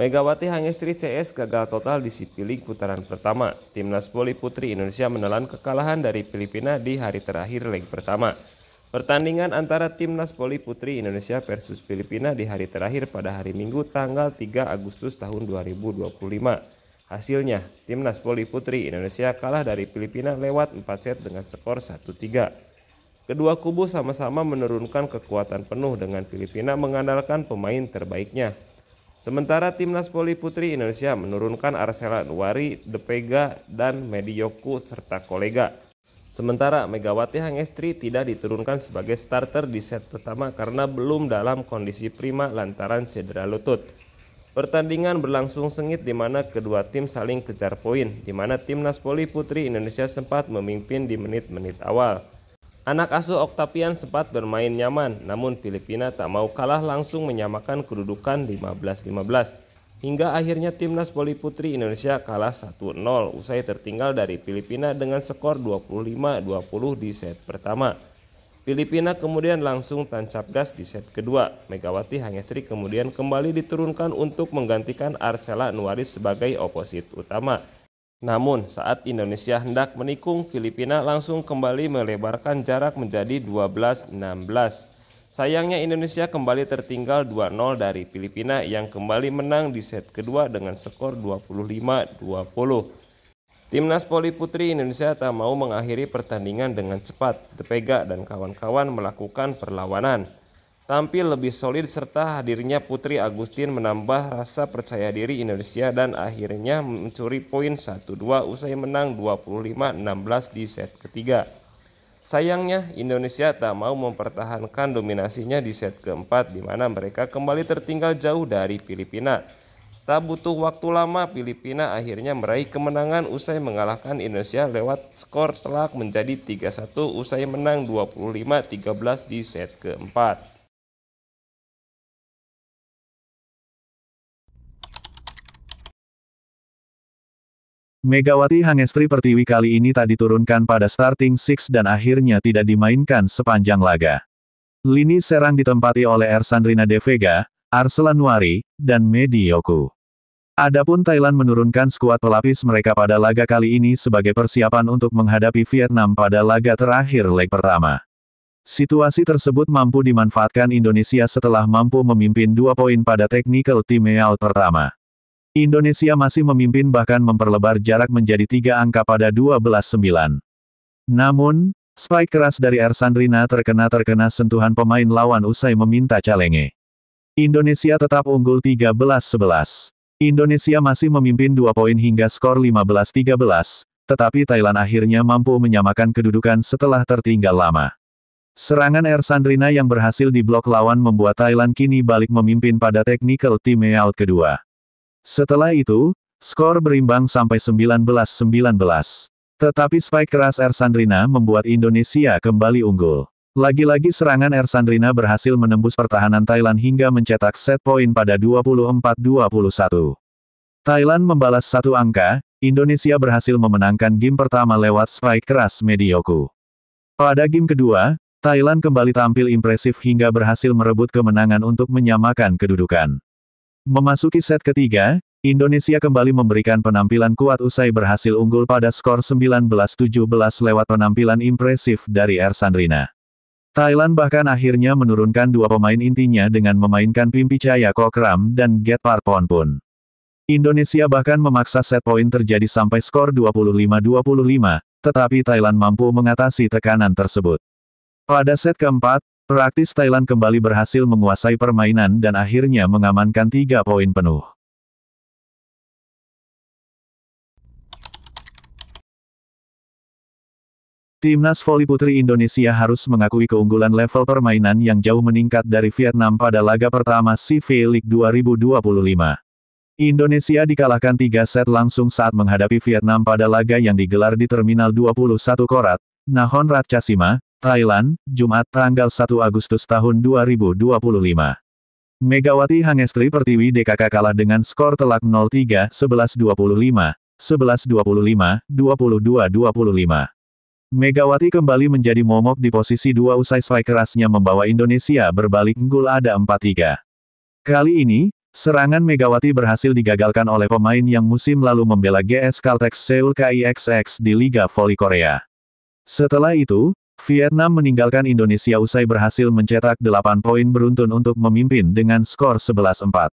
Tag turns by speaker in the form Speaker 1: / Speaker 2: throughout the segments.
Speaker 1: Megawati Hangestri CS gagal total di SEA League putaran pertama. Timnas voli putri Indonesia menelan kekalahan dari Filipina di hari terakhir leg pertama. Pertandingan antara Timnas voli putri Indonesia versus Filipina di hari terakhir pada hari Minggu tanggal 3 Agustus tahun 2025. Hasilnya, Timnas voli putri Indonesia kalah dari Filipina lewat 4 set dengan skor 1-3. Kedua kubu sama-sama menurunkan kekuatan penuh dengan Filipina mengandalkan pemain terbaiknya. Sementara Timnas voli putri Indonesia menurunkan Arcela Nuwari, De Pega, dan Medioku serta kolega. Sementara Megawati Hangestri tidak diturunkan sebagai starter di set pertama karena belum dalam kondisi prima lantaran cedera lutut. Pertandingan berlangsung sengit di mana kedua tim saling kejar poin, di mana Timnas voli putri Indonesia sempat memimpin di menit-menit awal. Anak asuh Octavian sempat bermain nyaman, namun Filipina tak mau kalah langsung menyamakan kedudukan 15-15. Hingga akhirnya Timnas voli putri Indonesia kalah 1-0 usai tertinggal dari Filipina dengan skor 25-20 di set pertama. Filipina kemudian langsung tancap gas di set kedua. Megawati Hangestri kemudian kembali diturunkan untuk menggantikan Arcela Nuwari sebagai oposit utama. Namun saat Indonesia hendak menikung, Filipina langsung kembali melebarkan jarak menjadi 12-16. Sayangnya Indonesia kembali tertinggal 2-0 dari Filipina yang kembali menang di set kedua dengan skor 25-20. Timnas voli putri Indonesia tak mau mengakhiri pertandingan dengan cepat. De Pega dan kawan-kawan melakukan perlawanan. Tampil lebih solid serta hadirnya Putri Agustin menambah rasa percaya diri Indonesia dan akhirnya mencuri poin 1-2 usai menang 25-16 di set ketiga. Sayangnya Indonesia tak mau mempertahankan dominasinya di set keempat di mana mereka kembali tertinggal jauh dari Filipina. Tak butuh waktu lama Filipina akhirnya meraih kemenangan usai mengalahkan Indonesia lewat skor telak menjadi 3-1 usai menang 25-13 di set keempat.
Speaker 2: Megawati Hangestri Pertiwi kali ini tak diturunkan pada starting six dan akhirnya tidak dimainkan sepanjang laga. Lini serang ditempati oleh Ersandrina De Vega, Arcela Nuwari, dan Medioku. Adapun Thailand menurunkan skuad pelapis mereka pada laga kali ini sebagai persiapan untuk menghadapi Vietnam pada laga terakhir leg pertama. Situasi tersebut mampu dimanfaatkan Indonesia setelah mampu memimpin 2 poin pada technical timeout pertama. Indonesia masih memimpin bahkan memperlebar jarak menjadi 3 angka pada 12-9. Namun, spike keras dari Ersandrina terkena sentuhan pemain lawan usai meminta calenge. Indonesia tetap unggul 13-11. Indonesia masih memimpin 2 poin hingga skor 15-13, tetapi Thailand akhirnya mampu menyamakan kedudukan setelah tertinggal lama. Serangan Ersandrina yang berhasil diblok lawan membuat Thailand kini balik memimpin pada technical timeout kedua. Setelah itu, skor berimbang sampai 19-19. Tetapi spike keras Ersandrina membuat Indonesia kembali unggul. Lagi-lagi serangan Ersandrina berhasil menembus pertahanan Thailand hingga mencetak set poin pada 24-21. Thailand membalas 1 angka, Indonesia berhasil memenangkan game pertama lewat spike keras Medioku. Pada game kedua, Thailand kembali tampil impresif hingga berhasil merebut kemenangan untuk menyamakan kedudukan. Memasuki set ketiga, Indonesia kembali memberikan penampilan kuat usai berhasil unggul pada skor 19-17 lewat penampilan impresif dari Ersandrina. Thailand bahkan akhirnya menurunkan 2 pemain intinya dengan memainkan Pimpicaya Kokram dan Getpar Ponpun. Indonesia bahkan memaksa set poin terjadi sampai skor 25-25, tetapi Thailand mampu mengatasi tekanan tersebut. Pada set keempat, praktis Thailand kembali berhasil menguasai permainan dan akhirnya mengamankan 3 poin penuh. Timnas voli putri Indonesia harus mengakui keunggulan level permainan yang jauh meningkat dari Vietnam pada laga pertama SEA League 2025. Indonesia dikalahkan 3 set langsung saat menghadapi Vietnam pada laga yang digelar di Terminal 21 Korat, Nakhon Ratchasima, Thailand, Jumat tanggal 1 Agustus tahun 2025. Megawati Hangestri Pertiwi DKK kalah dengan skor telak 0-3, 11-25, 11-25, 22-25. Megawati kembali menjadi momok di posisi 2 usai spike kerasnya membawa Indonesia berbalik unggul ada 4-3. Kali ini, Serangan Megawati berhasil digagalkan oleh pemain yang musim lalu membela GS Caltex Seoul KIXX di Liga Voli Korea. Setelah itu, Vietnam meninggalkan Indonesia usai berhasil mencetak 8 poin beruntun untuk memimpin dengan skor 11-4.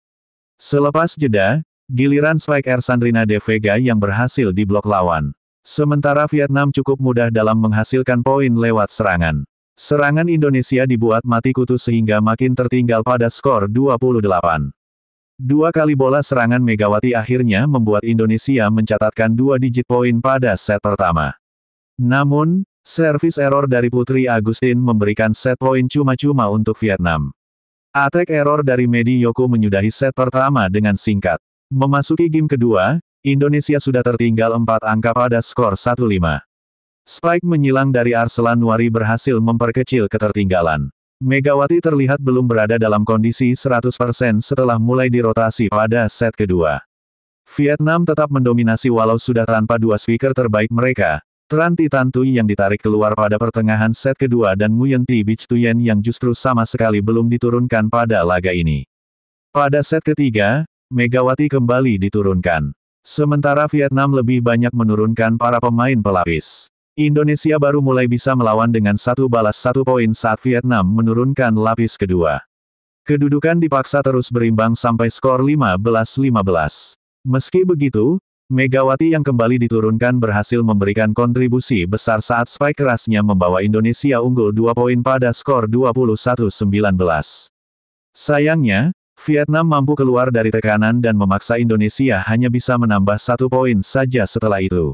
Speaker 2: Selepas jeda, giliran Spike Ersandrina De Vega yang berhasil diblok lawan. Sementara Vietnam cukup mudah dalam menghasilkan poin lewat serangan. Serangan Indonesia dibuat mati kutu sehingga makin tertinggal pada skor 28. 2 kali bola serangan Megawati akhirnya membuat Indonesia mencatatkan 2 digit poin pada set pertama. Namun, servis error dari Putri Agustin memberikan set poin cuma-cuma untuk Vietnam. Attack error dari Medi Yoko menyudahi set pertama dengan singkat. Memasuki game kedua, Indonesia sudah tertinggal 4 angka pada skor 1-5. Spike menyilang dari Arselanwari berhasil memperkecil ketertinggalan. Megawati terlihat belum berada dalam kondisi 100% setelah mulai dirotasi pada set kedua. Vietnam tetap mendominasi walau sudah tanpa 2 speaker terbaik mereka, Tran Thi Tan Tui yang ditarik keluar pada pertengahan set kedua dan Nguyen Thi Bich Tuyen yang justru sama sekali belum diturunkan pada laga ini. Pada set ketiga, Megawati kembali diturunkan. Sementara Vietnam lebih banyak menurunkan para pemain pelapis. Indonesia baru mulai bisa melawan dengan 1 balas 1 poin saat Vietnam menurunkan lapis kedua. Kedudukan dipaksa terus berimbang sampai skor 15-15. Meski begitu, Megawati yang kembali diturunkan berhasil memberikan kontribusi besar saat spike kerasnya membawa Indonesia unggul 2 poin pada skor 21-19. Sayangnya, Vietnam mampu keluar dari tekanan dan memaksa Indonesia hanya bisa menambah 1 poin saja setelah itu.